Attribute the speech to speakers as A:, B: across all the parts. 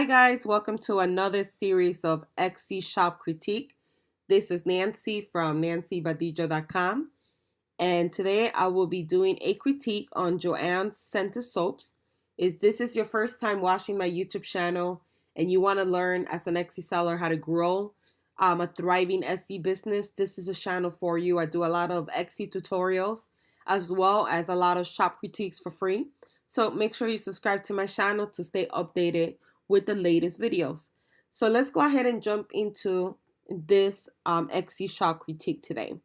A: guys, welcome to another series of Etsy shop critique. This is Nancy from nancybadija.com, and today I will be doing a critique on Joann's scented soaps. If this is your first time watching my YouTube channel and you want to learn as an Etsy seller how to grow a thriving Etsy business, this is a channel for you. I do a lot of Etsy tutorials as well as a lot of shop critiques for free. So make sure you subscribe to my channel to stay updated with the latest videos. So let's go ahead and jump into this Etsy shop critique today.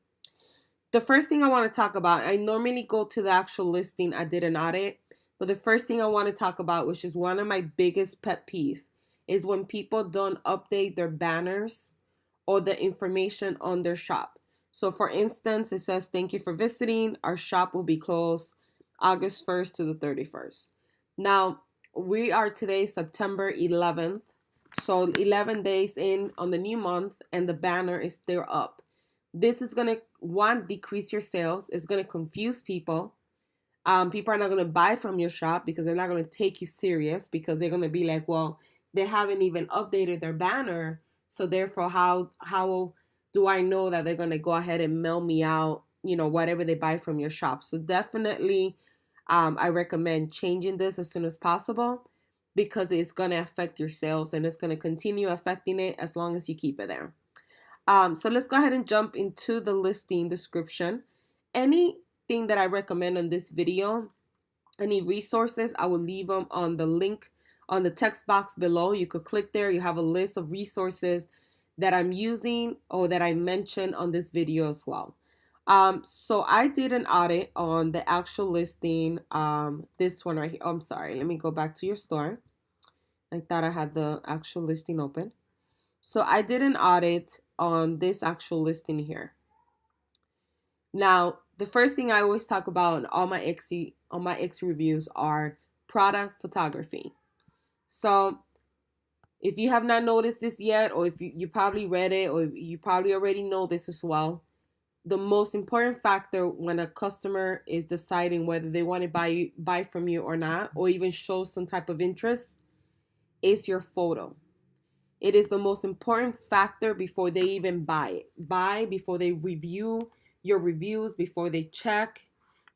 A: The first thing I want to talk about, I normally go to the actual listing. I did an audit, but the first thing I want to talk about, which is one of my biggest pet peeves, is when people don't update their banners or the information on their shop. So for instance, it says, "Thank you for visiting. Our shop will be closed August 1st to the 31st. Now, we are today September 11th. So 11 days in on the new month and the banner is still up. This is going to, one, decrease your sales. It's going to confuse people. People are not going to buy from your shop because they're not going to take you serious because they're going to be like, well, they haven't even updated their banner. So therefore, how do I know that they're going to go ahead and mail me out, whatever they buy from your shop? So definitely, I recommend changing this as soon as possible because it's going to affect your sales and it's going to continue affecting it as long as you keep it there. So let's go ahead and jump into the listing description. Anything that I recommend on this video, any resources, I will leave them on the link on the text box below. You could click there. You have a list of resources that I'm using or that I mentioned on this video as well. So I did an audit on the actual listing. This one right here. Oh, I'm sorry. Let me go back to your store. I thought I had the actual listing open. So I did an audit on this actual listing here. Now, the first thing I always talk about in all my Etsy reviews are product photography. So if you have not noticed this yet, or if you probably read it, or you probably already know this as well, the most important factor when a customer is deciding whether they want to buy from you or not, or even show some type of interest, is your photo. It is the most important factor before they even buy it. Before they review your reviews, before they check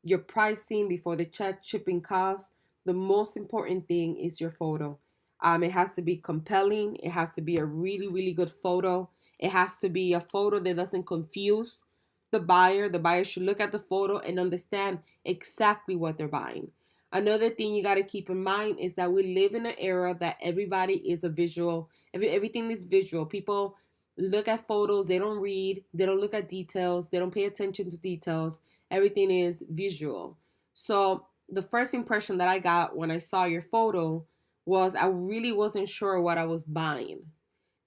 A: your pricing, before they check shipping costs. The most important thing is your photo. It has to be compelling. It has to be a really, really good photo. It has to be a photo that doesn't confuse the buyer. The buyer should look at the photo and understand exactly what they're buying. Another thing you got to keep in mind is that we live in an era that everybody is a visual. Everything is visual. People look at photos. They don't read. They don't look at details. They don't pay attention to details. Everything is visual. So the first impression that I got when I saw your photo was I really wasn't sure what I was buying.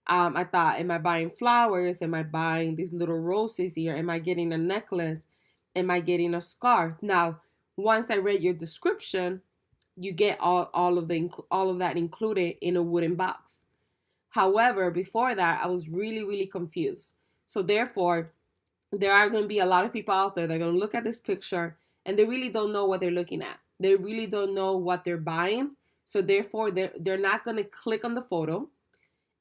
A: I thought, am I buying flowers? Am I buying these little roses here? Am I getting a necklace? Am I getting a scarf? Now, once I read your description, you get all of that included in a wooden box. However, before that, I was really, really confused. So therefore, there are going to be a lot of people out there that are going to look at this picture and they really don't know what they're looking at. They really don't know what they're buying. So therefore, they're not going to click on the photo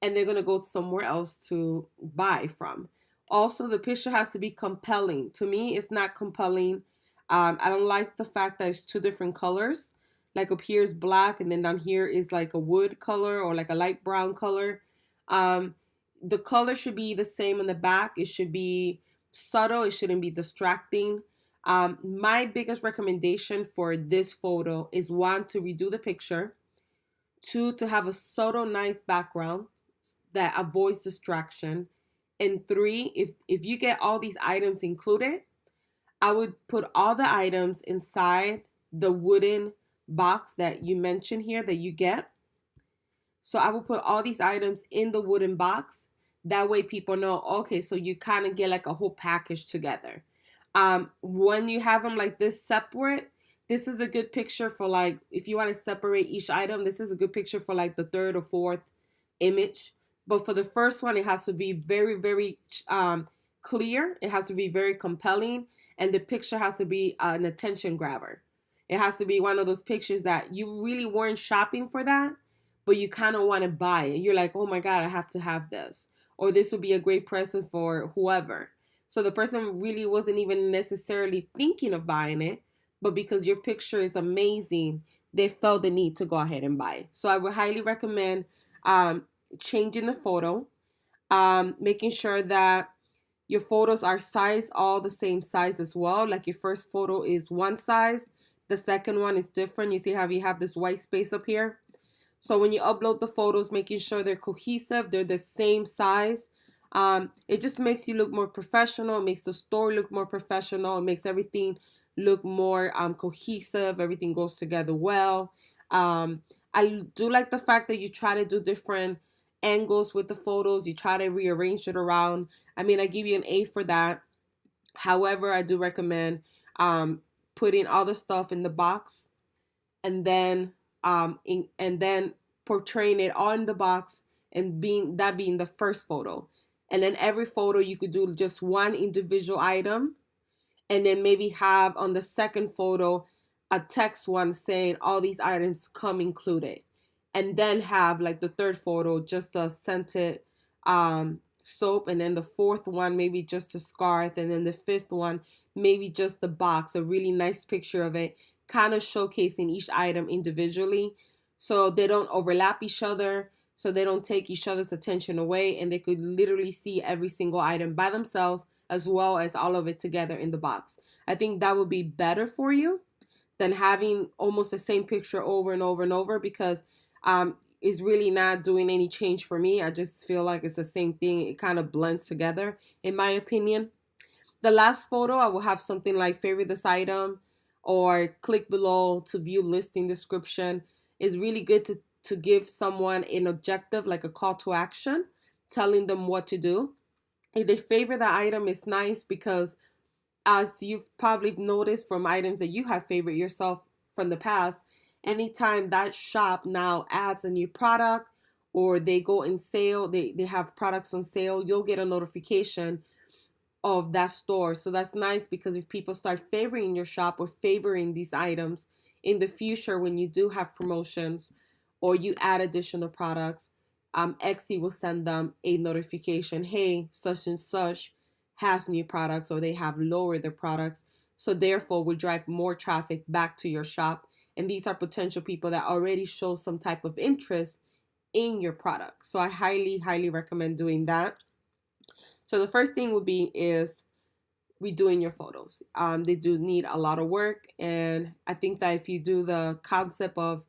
A: and they're going to go somewhere else to buy from. Also, the picture has to be compelling. To me, it's not compelling. I don't like the fact that it's two different colors. Like up here is black and then down here is like a wood color or like a light brown color. The color should be the same in the back. It should be subtle. It shouldn't be distracting. My biggest recommendation for this photo is, one, to redo the picture. Two, to have a subtle, nice background that avoids distraction. And three, if you get all these items included, I would put all the items inside the wooden box that you mentioned here that you get. So I will put all these items in the wooden box. That way people know, okay, so you kind of get like a whole package together. When you have them like this separate, this is a good picture for like, if you want to separate each item, this is a good picture for like the third or fourth image. But for the first one, it has to be very, very clear. It has to be very compelling. And the picture has to be an attention grabber. It has to be one of those pictures that you really weren't shopping for that, but you kind of want to buy it. You're like, oh my God, I have to have this. Or this would be a great present for whoever. So the person really wasn't even necessarily thinking of buying it, but because your picture is amazing, they felt the need to go ahead and buy it. So I would highly recommend um, changing the photo, making sure that your photos are sized all the same size as well. Like your first photo is one size, the second one is different. You see how you have this white space up here? So when you upload the photos, making sure they're cohesive, they're the same size. It just makes you look more professional. It makes the story look more professional. It makes everything look more cohesive. Everything goes together well. I do like the fact that you try to do different angles with the photos. You try to rearrange it around. I mean, I give you an A for that. However, I do recommend putting all the stuff in the box and then and then portraying it on the box and being the first photo. And then every photo you could do just one individual item, and then maybe have on the second photo a text one saying all these items come included, and then have like the third photo just a scented soap, and then the fourth one maybe just a scarf, and then the fifth one maybe just the box, a really nice picture of it, kind of showcasing each item individually so they don't overlap each other, so they don't take each other's attention away, and they could literally see every single item by themselves as well as all of it together in the box. I think that would be better for you than having almost the same picture over and over and over, because it's really not doing any change for me. I just feel like it's the same thing. It kind of blends together, in my opinion. The last photo, I will have something like favorite this item or click below to view listing description. It's really good to give someone an objective, like a call to action, telling them what to do. If they favor the item, it's nice because, as you've probably noticed from items that you have favored yourself from the past, anytime that shop now adds a new product or they go in sale, they have products on sale, you'll get a notification of that store. So that's nice, because if people start favoring your shop or favoring these items in the future when you do have promotions or you add additional products, Etsy will send them a notification, hey, such and such has new products, or they have lowered their products. So therefore will drive more traffic back to your shop. And these are potential people that already show some type of interest in your product. So I highly, highly recommend doing that. So the first thing would be is redoing your photos. They do need a lot of work, and I think that if you do the concept of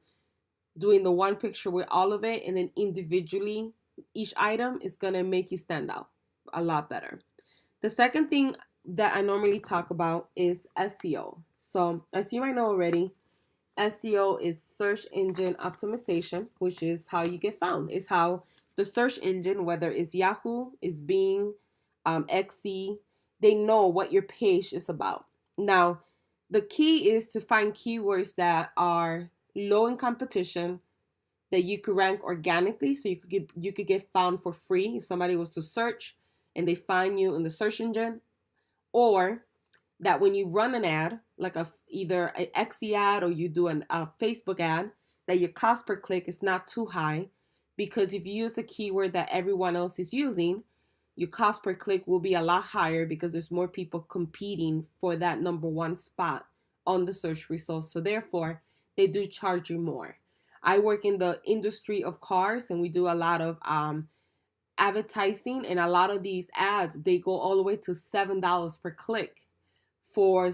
A: doing the one picture with all of it and then individually each item, is gonna make you stand out a lot better. The second thing that I normally talk about is SEO. So as you might know already, SEO is search engine optimization, which is how you get found. It's how the search engine, whether it's Yahoo, it's Bing, Xe, they know what your page is about. Now, the key is to find keywords that are low in competition, that you could rank organically, so you could get found for free if somebody was to search and they find you in the search engine, or that when you run an ad, like either an Xe ad or you do a Facebook ad, that your cost per click is not too high, because if you use a keyword that everyone else is using, your cost per click will be a lot higher because there's more people competing for that number one spot on the search results. So therefore, they do charge you more. I work in the industry of cars, and we do a lot of advertising, and a lot of these ads, they go all the way to $7 per click for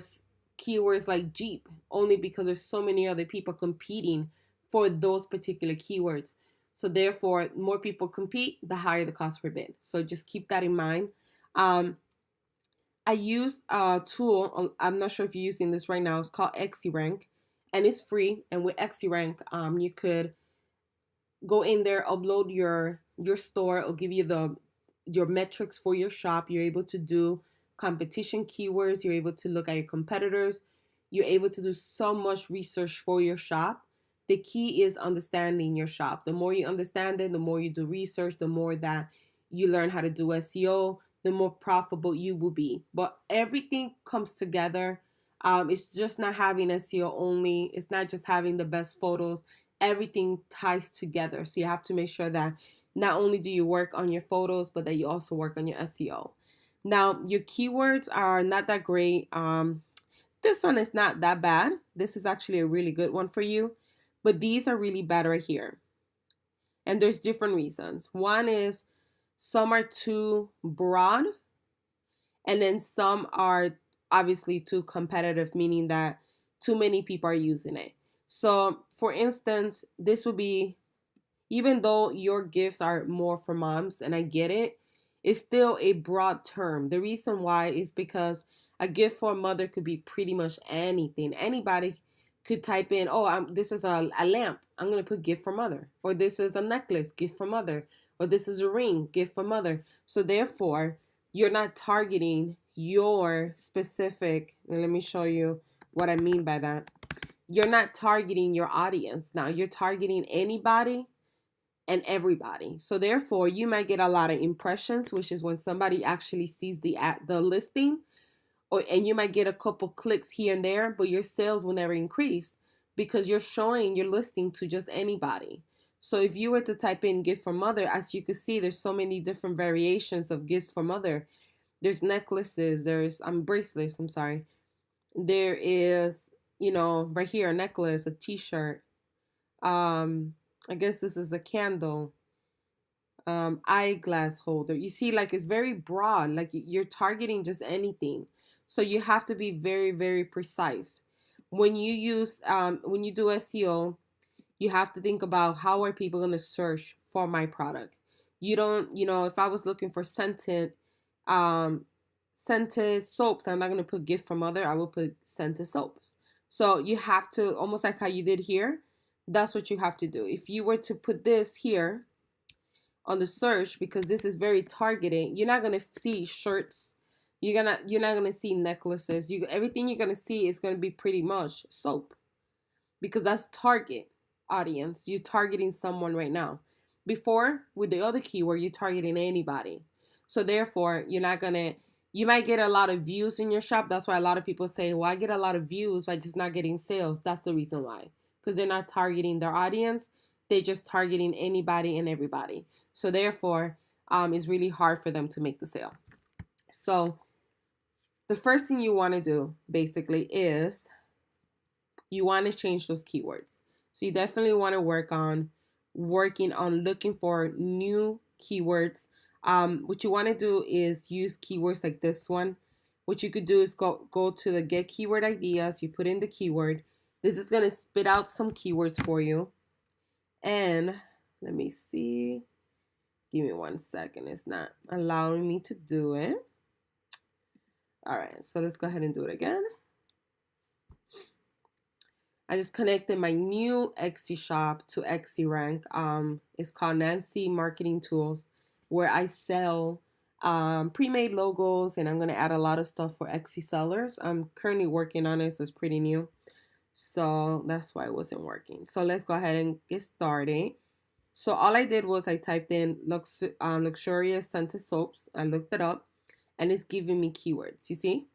A: keywords like Jeep, only because there's so many other people competing for those particular keywords. So therefore, more people compete, the higher the cost per bid. So just keep that in mind. I use a tool, I'm not sure if you're using this right now, it's called XRank, and it's free. And with XRank, you could go in there, upload your store. It'll give you your metrics for your shop. You're able to do competition keywords. You're able to look at your competitors. You're able to do so much research for your shop. The key is understanding your shop. The more you understand it, the more you do research, the more that you learn how to do SEO, the more profitable you will be. But everything comes together. It's just not having SEO only. It's not just having the best photos. everything ties together. So you have to make sure that not only do you work on your photos, but that you also work on your SEO. Now, your keywords are not that great. This one is not that bad. This is actually a really good one for you. But these are really bad right here. And there's different reasons. One is some are too broad, and then some are obviously too competitive, meaning that too many people are using it. So, for instance, this would be, even though your gifts are more for moms, and I get it, it's still a broad term. The reason why is because a gift for a mother could be pretty much anything. Anybody could type in, oh, this is a lamp. I'm going to put gift for mother. Or this is a necklace, gift for mother. Or this is a ring, gift for mother. So therefore, you're not targeting your specific, and let me show you what I mean by that. You're not targeting your audience. Now you're targeting anybody and everybody. So therefore, you might get a lot of impressions, which is when somebody actually sees the listing, and you might get a couple clicks here and there, but your sales will never increase because you're showing your listing to just anybody. So if you were to type in gift for mother, as you can see, there's so many different variations of gifts for mother. There's necklaces, there's bracelets, I'm sorry. There is, right here, a necklace, a t-shirt. I guess this is a candle, eyeglass holder. You see, like, it's very broad, like you're targeting just anything. So you have to be very, very precise when you use when you do SEO. You have to think about, how are people going to search for my product. You don't, if I was looking for um scented soaps, I'm not going to put gift from mother, I will put scented soaps. So you have to, almost like how you did here, that's what you have to do. If you were to put this here on the search, because this is very targeted, you're not gonna see shirts. You're not gonna see necklaces. Everything you're gonna see is gonna be pretty much soap, because that's target audience. You're targeting someone right now. Before, with the other keyword, you're targeting anybody. So therefore, you're not gonna. You might get a lot of views in your shop. That's why a lot of people say, "Well, I get a lot of views, but I'm just not getting sales." That's the reason why, because they're not targeting their audience. They're just targeting anybody and everybody. So therefore, it's really hard for them to make the sale. So the first thing you want to do basically is you want to change those keywords. So you definitely want to working on looking for new keywords. What you want to do is use keywords like this one. What you could do is go to the get keyword ideas. You put in the keyword. This is going to spit out some keywords for you. And let me see. Give me 1 second. It's not allowing me to do it. All right, so let's go ahead and do it again. I just connected my new Etsy shop to Etsy Rank. It's called Nancy Marketing Tools, where I sell pre-made logos, and I'm gonna add a lot of stuff for Etsy sellers. I'm currently working on it, so it's pretty new. So that's why it wasn't working. So let's go ahead and get started. So all I did was I typed in luxurious scented soaps. I looked it up, and it's giving me keywords. You see?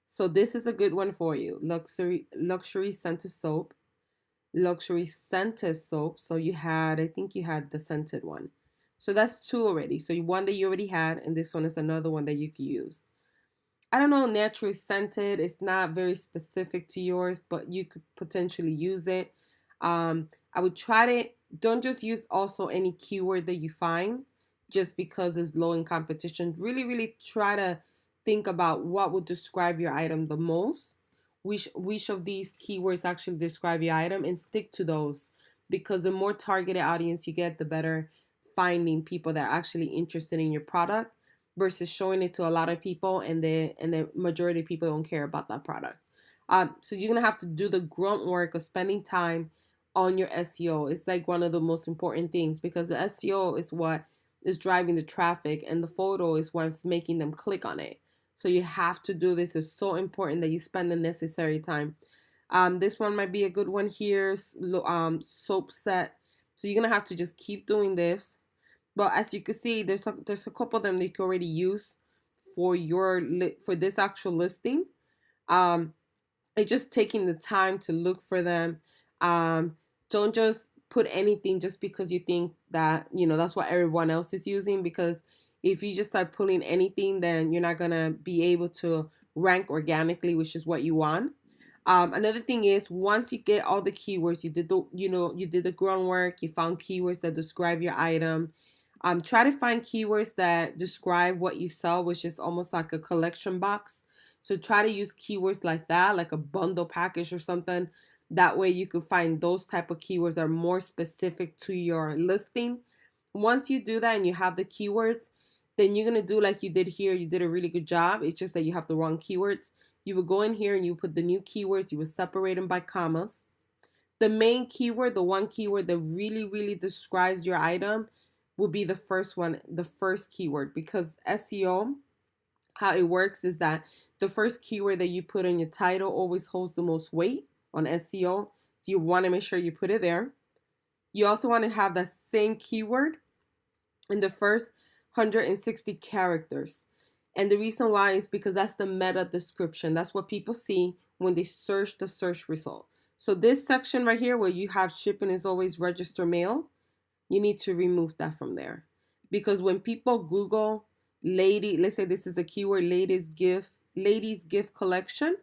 A: So this is a good one for you. Luxury scented soap. Luxury scented soap. So I think you had the scented one. So that's two already. So one that you already had, and this one is another one that you could use. I don't know, naturally scented. It's not very specific to yours, but you could potentially use it. I would try to, don't just use also any keyword that you find just because it's low in competition. Really, really try to think about what would describe your item the most. Which of these keywords actually describe your item, and stick to those, because the more targeted audience you get, the better finding people that are actually interested in your product versus showing it to a lot of people and the majority of people don't care about that product. So you're gonna have to do the grunt work of spending time on your SEO. It's like one of the most important things, because the SEO is what is driving the traffic, and the photo is what's making them click on it. So you have to do this. It's so important that you spend the necessary time. This one might be a good one here. Soap set. So you're gonna have to just keep doing this. But as you can see, there's a couple of them that you can already use for for this actual listing. It's just taking the time to look for them, Don't just put anything just because you think that, that's what everyone else is using, because if you just start pulling anything, then you're not going to be able to rank organically, which is what you want. Another thing is, once you get all the keywords, you did the groundwork, you found keywords that describe your item. Try to find keywords that describe what you sell, which is almost like a collection box. So try to use keywords like that, like a bundle package or something. That way you can find those type of keywords that are more specific to your listing. Once you do that and you have the keywords, then you're going to do like you did here. You did a really good job. It's just that you have the wrong keywords. You would go in here and you put the new keywords. You would separate them by commas. The main keyword, the one keyword that really, really describes your item, will be the first one, the first keyword, because SEO, how it works is that the first keyword that you put in your title always holds the most weight on SEO. So you want to make sure you put it there. You also want to have that same keyword in the first 160 characters. And the reason why is because that's the meta description. That's what people see when they search the search result. So this section right here where you have shipping is always register mail, you need to remove that from there. Because when people Google lady, let's say this is a keyword, ladies gift collection,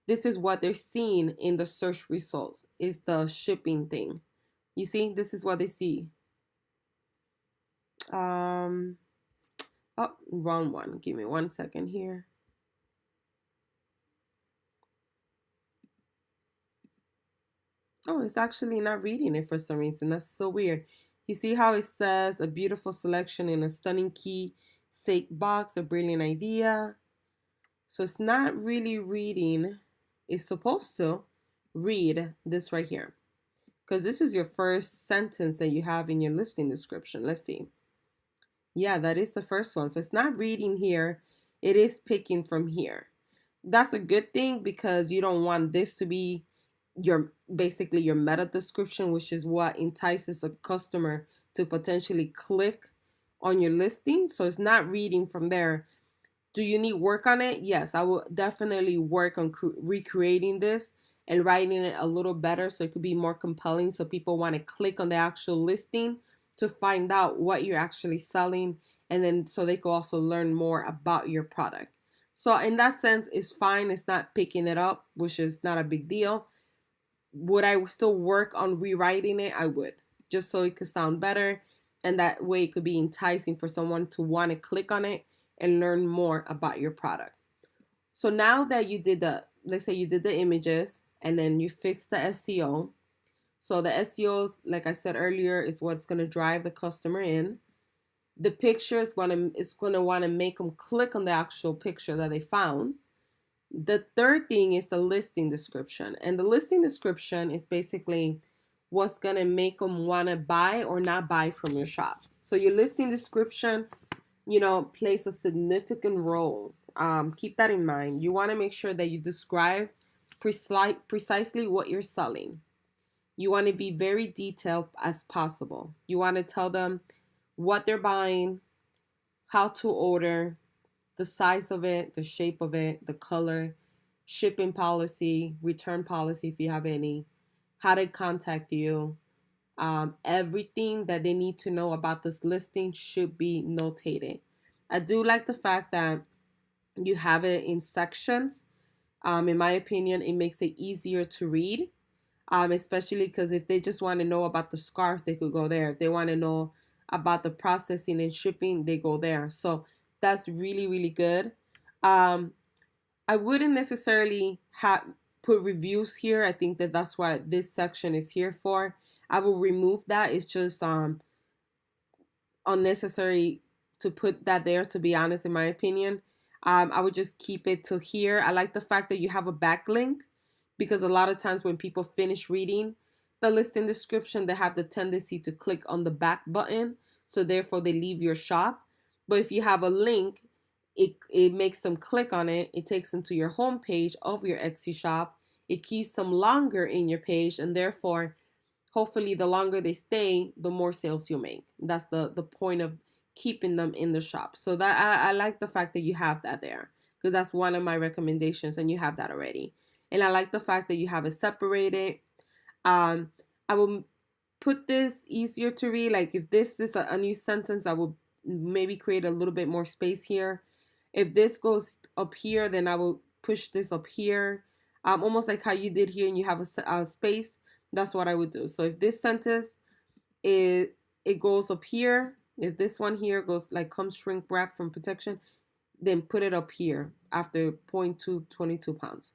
A: this is what they're seeing in the search results, is the shipping thing. You see, this is what they see. Oh, wrong one. Give me 1 second here. Oh, it's actually not reading it for some reason. That's so weird. You see how it says a beautiful selection in a stunning key sake box, a brilliant idea. So it's not really reading. It's supposed to read this right here, because this is your first sentence that you have in your listing description. Let's see. Yeah, that is the first one. So it's not reading here. It is picking from here. That's a good thing, because you don't want this to be basically your meta description, which is what entices a customer to potentially click on your listing. So it's not reading from there. Do you need work on it? Yes, I will definitely work on recreating this and writing it a little better so it could be more compelling, so people want to click on the actual listing to find out what you're actually selling, and then so they could also learn more about your product. So in that sense, it's fine. It's not picking it up, which is not a big deal. Would I still work on rewriting it? I would, just so it could sound better, and that way it could be enticing for someone to want to click on it and learn more about your product. So now that you did let's say you did the images and then you fixed the SEO. So the SEO, like I said earlier, is what's going to drive the customer in. The picture is going to want to make them click on the actual picture that they found. The third thing is the listing description. And the listing description is basically what's going to make them want to buy or not buy from your shop. So your listing description, plays a significant role. Keep that in mind. You want to make sure that you describe precisely what you're selling. You want to be very detailed as possible. You want to tell them what they're buying, how to order, the size of it, the shape of it, the color, shipping policy, return policy if you have any, how to contact you. Everything that they need to know about this listing should be notated. I do like the fact that you have it in sections. In my opinion, it makes it easier to read, especially because if they just want to know about the scarf, they could go there. If they want to know about the processing and shipping, they go there. So that's really, really good. I wouldn't necessarily put reviews here. I think that that's what this section is here for. I will remove that. It's just unnecessary to put that there, to be honest, in my opinion. I would just keep it to here. I like the fact that you have a backlink, because a lot of times when people finish reading the listing description, they have the tendency to click on the back button. So therefore they leave your shop. But if you have a link, it makes them click on it. It takes them to your home page of your Etsy shop. It keeps them longer in your page, and therefore, hopefully, the longer they stay, the more sales you make. That's the point of keeping them in the shop. So that I like the fact that you have that there, because that's one of my recommendations, and you have that already. And I like the fact that you have it separated. I will put this easier to read. Like if this is a new sentence, I will maybe create a little bit more space here. If this goes up here, then I will push this up here. Almost like how you did here and you have a space. That's what I would do. So if this sentence, it goes up here. If this one here goes like come shrink wrap from protection, then put it up here after 0.222 pounds.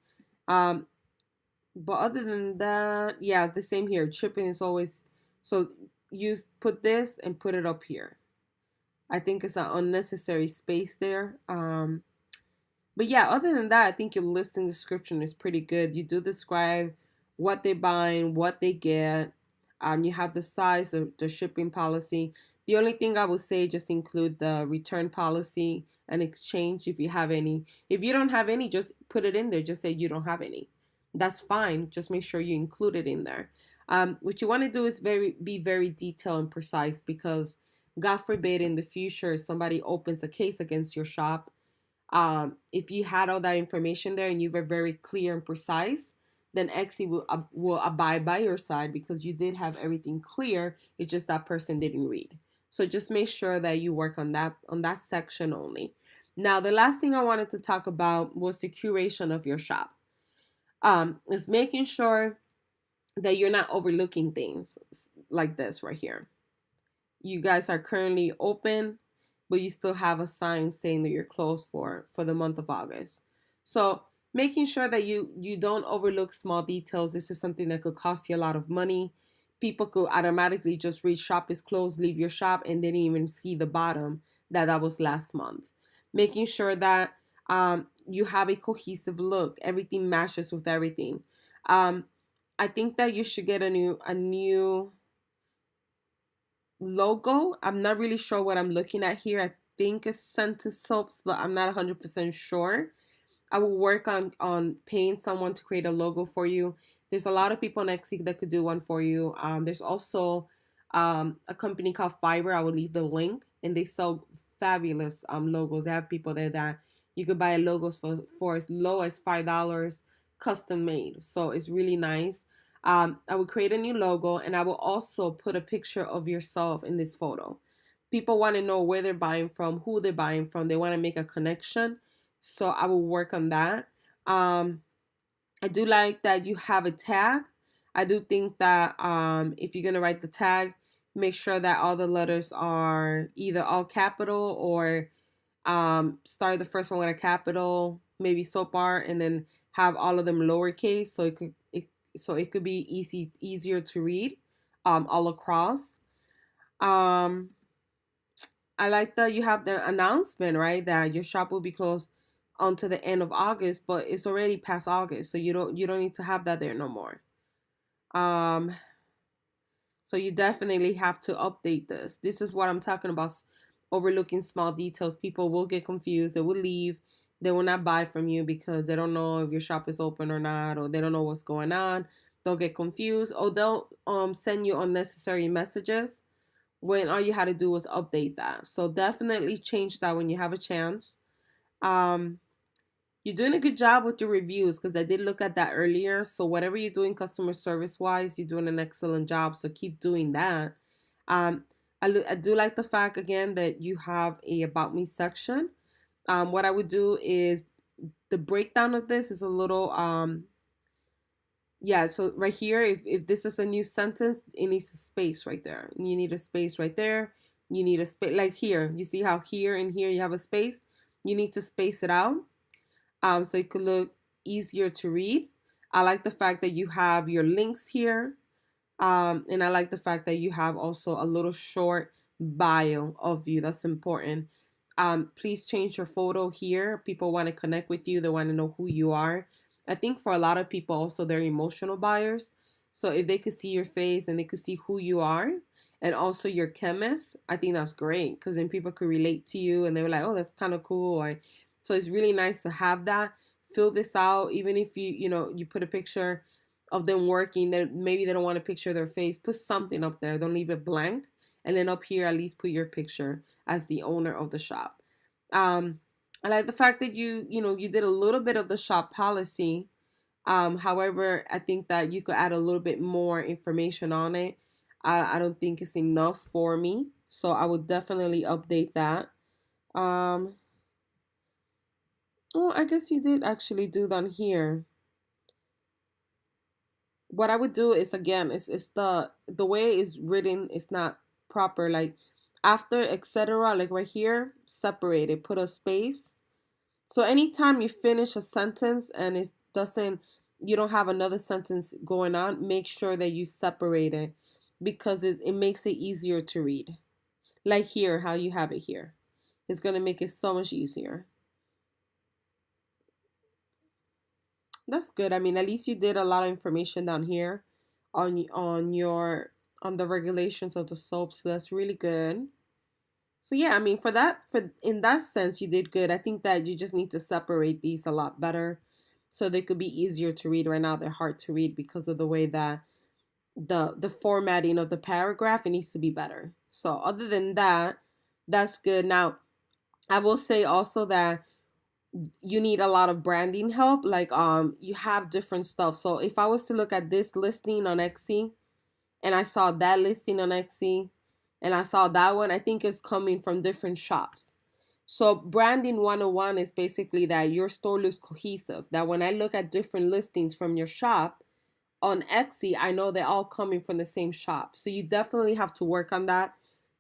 A: But other than that, yeah, the same here. Shipping is always, so use put this and put it up here. I think it's an unnecessary space there. But yeah, other than that, I think your listing description is pretty good. You do describe what they're buying, what they get. You have the size of the shipping policy. The only thing I would say, just include the return policy and exchange if you have any. If you don't have any, just put it in there. Just say you don't have any. That's fine. Just make sure you include it in there. What you want to do is be very detailed and precise, because God forbid in the future somebody opens a case against your shop. If you had all that information there and you were very clear and precise, then Etsy will abide by your side because you did have everything clear. It's just that person didn't read. So just make sure that you work on that section only. Now, the last thing I wanted to talk about was the curation of your shop. Is making sure that you're not overlooking things like this right here. You guys are currently open, but you still have a sign saying that you're closed for the month of August. So making sure that you don't overlook small details. This is something that could cost you a lot of money. People could automatically just read shop is closed, leave your shop, and didn't even see the bottom that was last month. Making sure that you have a cohesive look. Everything matches with everything. I think that you should get a new logo. I'm not really sure what I'm looking at here. I think it's Scented Soaps, but I'm not 100% sure. I will work on paying someone to create a logo for you. There's a lot of people on Etsy that could do one for you. There's also a company called Fiverr. I will leave the link, and they sell fabulous logos. They have people there that you could buy logos for as low as $5, custom made. So it's really nice. I will create a new logo, and I will also put a picture of yourself in this photo. People want to know where they're buying from, who they're buying from. They want to make a connection. So I will work on that. I do like that you have a tag. I do think that if you're going to write the tag, make sure that all the letters are either all capital or start the first one with a capital, maybe soap bar, and then have all of them lowercase, so it could be easier to read all across. I like that you have the announcement, right, that your shop will be closed until the end of August, but it's already past August, so you don't need to have that there no more. So you definitely have to update this. This is what I'm talking about, overlooking small details. People will get confused. They will leave. They will not buy from you because they don't know if your shop is open or not, or they don't know what's going on. They'll get confused, or they'll send you unnecessary messages when all you had to do was update that. So definitely change that when you have a chance. You're doing a good job with your reviews, because I did look at that earlier. So whatever you're doing customer service wise, you're doing an excellent job. So keep doing that. I do like the fact, again, that you have a About Me section. What I would do is, the breakdown of this is a little, yeah, so right here, if this is a new sentence, it needs a space right there. You need a space right there. You need a space, like here. You see how here and here you have a space? You need to space it out so it could look easier to read. I like the fact that you have your links here. And I like the fact that you have also a little short bio of you. That's important. Please change your photo here. People want to connect with you. They want to know who you are. I think for a lot of people also, they're emotional buyers. So if they could see your face and they could see who you are and also your chemist, I think that's great, because then people could relate to you and they were like, oh, that's kind of cool. So it's really nice to have that. Fill this out. Even if you put a picture of them working, that maybe they don't want to picture their face, put something up there. Don't leave it blank. And then up here, at least put your picture as the owner of the shop. I like the fact that you did a little bit of the shop policy. However, I think that you could add a little bit more information on it. I don't think it's enough for me, so I would definitely update that. Um, oh, I guess you did actually do that here. What I would do is, again, it's the way it's written is not proper. Like after etc. Like right here, separate it, put a space. So anytime you finish a sentence and it doesn't, you don't have another sentence going on, make sure that you separate it because it makes it easier to read. Like here, how you have it here. It's going to make it so much easier. That's good. I mean, at least you did a lot of information down here on the regulations of the soap, so that's really good. So yeah, I mean, for in that sense, you did good. I think that you just need to separate these a lot better, so they could be easier to read. Right now, they're hard to read because of the way that the formatting of the paragraph, it needs to be better. So other than that, that's good. Now, I will say also that you need a lot of branding help. Like you have different stuff. So if I was to look at this listing on Etsy, and I saw that listing on Etsy, and I saw that one, I think it's coming from different shops. So branding 101 is basically that your store looks cohesive. That when I look at different listings from your shop on Etsy, I know they're all coming from the same shop. So you definitely have to work on that.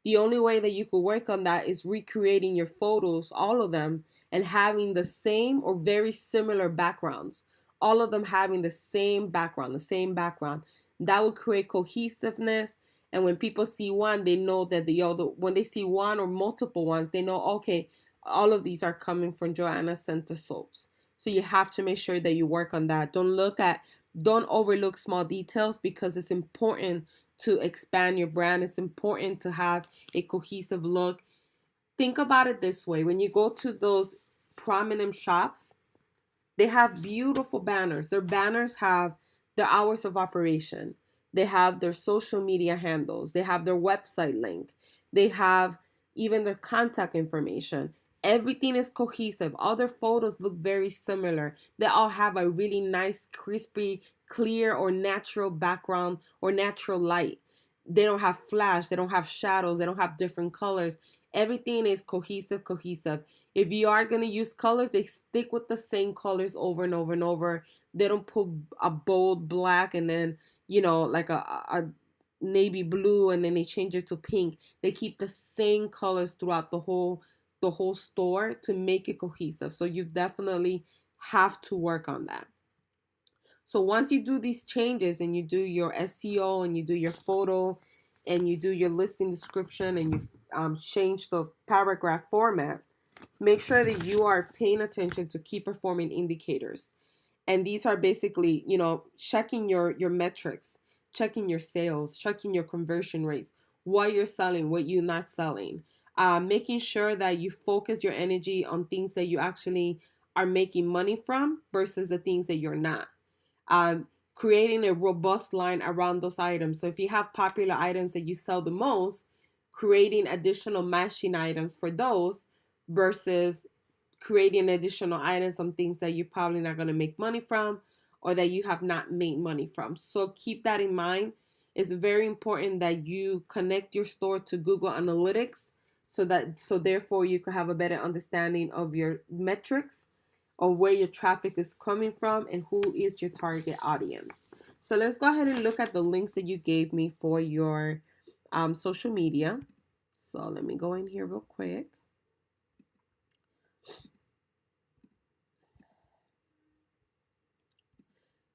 A: The only way that you could work on that is recreating your photos, all of them, and having the same or very similar backgrounds. All of them having the same background, the same background. That would create cohesiveness. And when people see one, they know that the other, when they see one or multiple ones, they know, okay, all of these are coming from Joanna Center Soaps. So you have to make sure that you work on that. Don't overlook small details because it's important to expand your brand. It's important to have a cohesive look. Think about it this way. When you go to those prominent shops, they have beautiful banners. Their banners have their hours of operation. They have their social media handles. They have their website link. They have even their contact information. Everything is cohesive. All their photos look very similar. They all have a really nice, crispy, clear, or natural background or natural light. They don't have flash. They don't have shadows. They don't have different colors. Everything is cohesive. If you are going to use colors, they stick with the same colors over and over and over. They don't put a bold black and then, like a navy blue and then they change it to pink. They keep the same colors throughout the whole store to make it cohesive. So you definitely have to work on that. So once you do these changes and you do your SEO and you do your photo and you do your listing description and you change the paragraph format, make sure that you are paying attention to key performing indicators. And these are basically, checking your metrics, checking your sales, checking your conversion rates, what you're selling, what you're not selling. Making sure that you focus your energy on things that you actually are making money from versus the things that you're not. Creating a robust line around those items. So if you have popular items that you sell the most, creating additional matching items for those versus creating additional items on things that you're probably not going to make money from or that you have not made money from. So keep that in mind. It's very important that you connect your store to Google Analytics so therefore you can have a better understanding of your metrics or where your traffic is coming from and who is your target audience. So let's go ahead and look at the links that you gave me for your social media. So let me go in here real quick.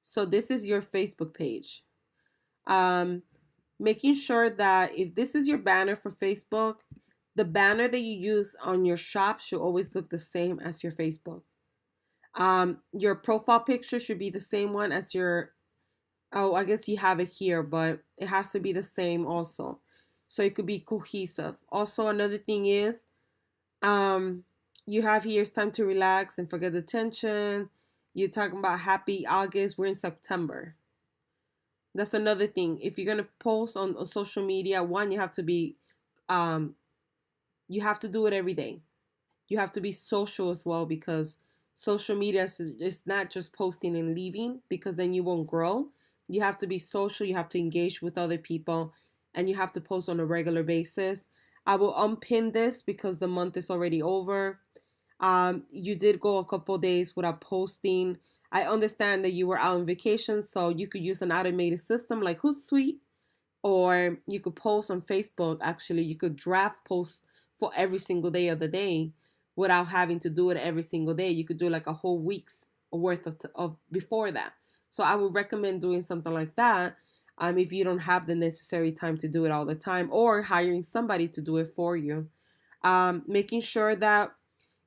A: So this is your Facebook page. Making sure that if this is your banner for Facebook, the banner that you use on your shop should always look the same as your Facebook. Your profile picture should be the same one as your, oh, I guess you have it here, but it has to be the same also. So it could be cohesive. Also, another thing is, you have here, it's time to relax and forget the tension. You're talking about happy August. We're in September. That's another thing. If you're gonna post on social media, one, you have to be, you have to do it every day. You have to be social as well because Social media is not just posting and leaving, because then you won't grow. You have to be social, you have to engage with other people, and you have to post on a regular basis. I will unpin this because the month is already over. You did go a couple days without posting. I understand that you were out on vacation, so you could use an automated system like Hootsuite, or you could post on Facebook. Actually, you could draft posts for every single day of the day without having to do it every single day. You could do like a whole week's worth of before that. So I would recommend doing something like that, if you don't have the necessary time to do it all the time, or hiring somebody to do it for you. Making sure that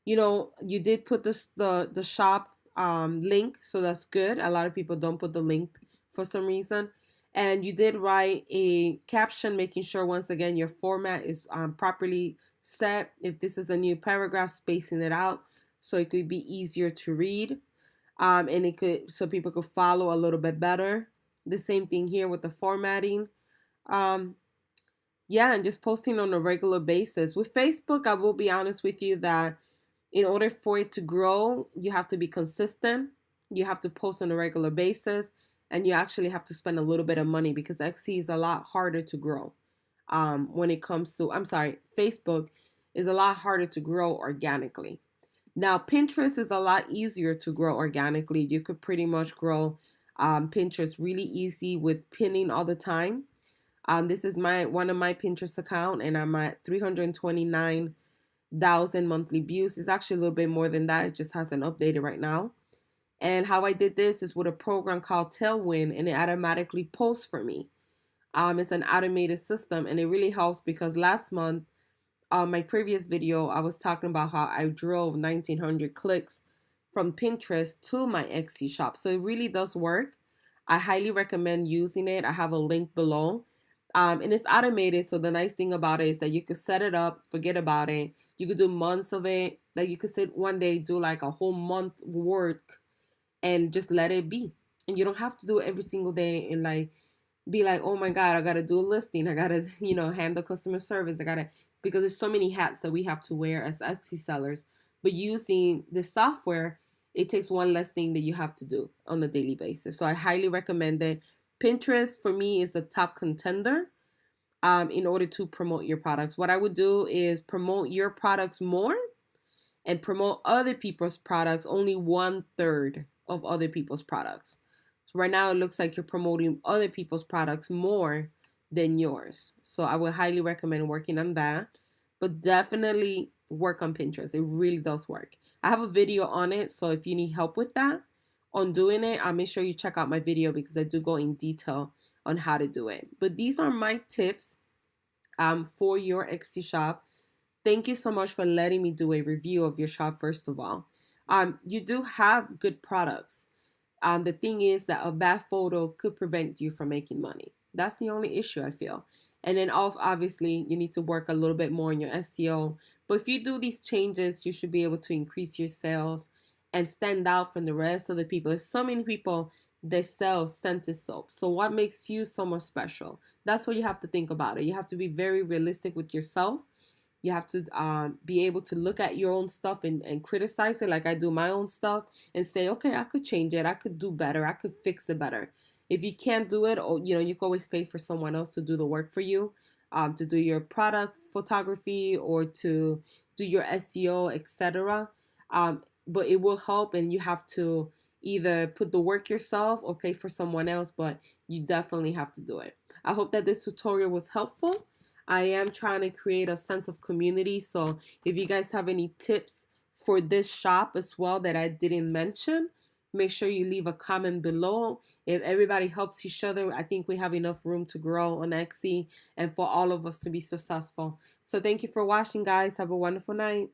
A: you did put the shop link, so that's good. A lot of people don't put the link for some reason. And you did write a caption, making sure once again your format is properly set. If this is a new paragraph, spacing it out so it could be easier to read, and it could so people could follow a little bit better. The same thing here with the formatting. Um, yeah, and just posting on a regular basis. With Facebook, I will be honest with you that in order for it to grow, you have to be consistent. You have to post on a regular basis, and you actually have to spend a little bit of money, because Etsy is a lot harder to grow. When it comes to, I'm sorry, Facebook is a lot harder to grow organically. Now, Pinterest is a lot easier to grow organically. You could pretty much grow Pinterest really easy with pinning all the time. This is my one of my Pinterest account, and I'm at 329,000 monthly views. It's actually a little bit more than that. It just hasn't updated right now. And how I did this is with a program called Tailwind, and it automatically posts for me. It's an automated system, and it really helps because last month, my previous video, I was talking about how I drove 1,900 clicks from Pinterest to my Etsy shop. So it really does work. I highly recommend using it. I have a link below. And it's automated. So the nice thing about it is that you could set it up, forget about it. You could do months of it. Like you could sit one day, do like a whole month work and just let it be. And you don't have to do it every single day and like be like, oh my God, I gotta do a listing. I gotta, handle customer service. Because there's so many hats that we have to wear as Etsy sellers. But using the software, it takes one less thing that you have to do on a daily basis. So I highly recommend it. Pinterest for me is the top contender in order to promote your products. What I would do is promote your products more and promote other people's products only 1/3 of other people's products. So right now it looks like you're promoting other people's products more than yours. So I would highly recommend working on that. But definitely work on Pinterest. It really does work. I have a video on it, so if you need help with that, on doing it, I'll make sure you check out my video because I do go in detail on how to do it. But these are my tips for your Etsy shop. Thank you so much for letting me do a review of your shop, first of all. You do have good products. The thing is that a bad photo could prevent you from making money. That's the only issue I feel. And then obviously you need to work a little bit more on your SEO. But if you do these changes, you should be able to increase your sales and stand out from the rest of the people. There's so many people that sell scented soap. So what makes you so much special? That's what you have to think about it. You have to be very realistic with yourself. You have to be able to look at your own stuff and criticize it like I do my own stuff and say, okay, I could change it. I could do better. I could fix it better. If you can't do it, or you can always pay for someone else to do the work for you, to do your product photography or to do your SEO, etc. But it will help, and you have to either put the work yourself or pay for someone else, but you definitely have to do it. I hope that this tutorial was helpful. I am trying to create a sense of community, so if you guys have any tips for this shop as well that I didn't mention, make sure you leave a comment below. If everybody helps each other, I think we have enough room to grow on Etsy and for all of us to be successful. So thank you for watching, guys. Have a wonderful night.